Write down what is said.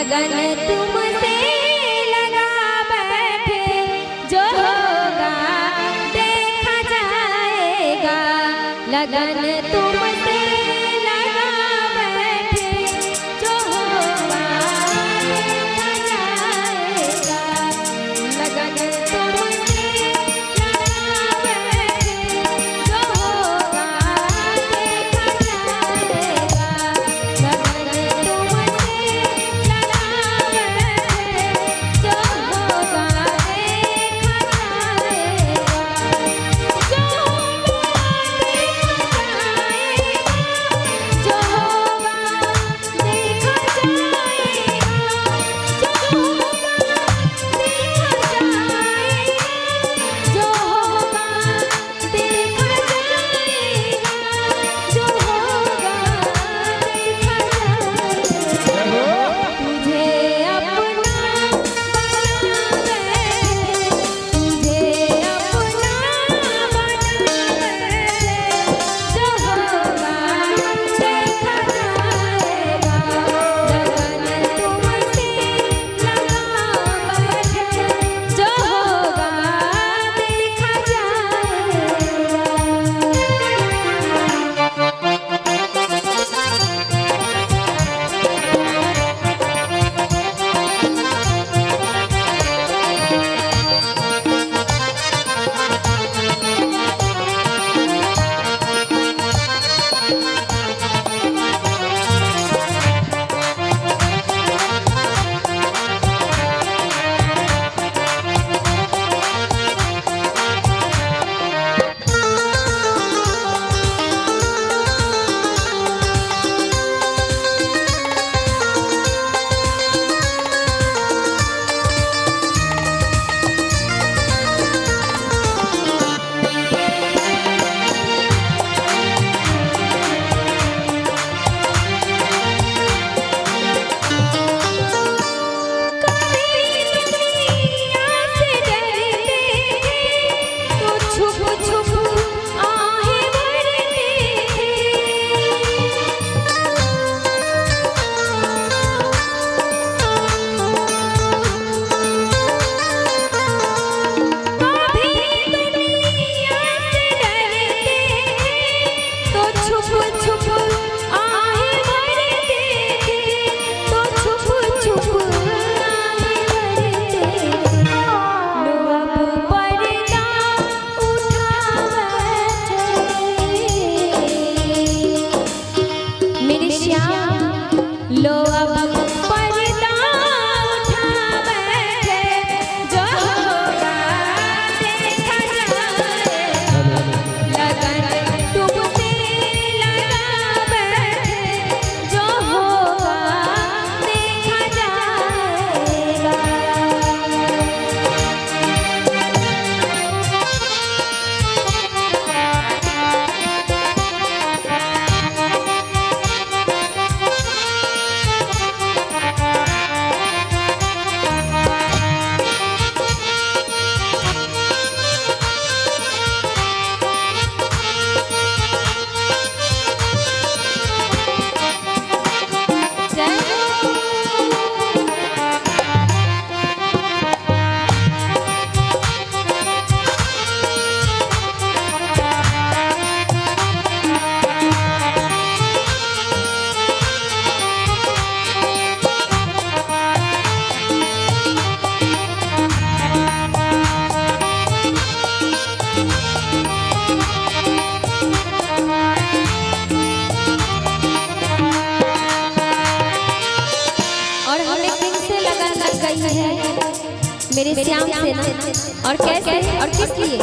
लगन तुमसे लगा बैठे, जो होगा देखा जाएगा। लगन तुमसे लगा बैठे, जो होगा देखा जाएगा। लगन तुमसे लगा बैठे, जो होगा देखा जाएगा। लगन तुमसे लगा बैठे, जो होगा देखा जाएगा। जो होगा देखा जाएगा। जो होगा देखा जाएगा। जो होगा देखा जाएगा। जो होगा देखा जाएगा। तुझे अपना बना बैठे, तुझे अपना बना बैठे, जो होगा देखा जाएगा। लगन तुमसे लगा बैठे, जो होगा देखा लो अब पर्दा उठा बैठे, जो होगा देखा जाएगा। लगन तुमसे लगा बैठे, जो होगा देखा जाएगा। है मेरे श्याम से ना, और कैसे और किस लिए।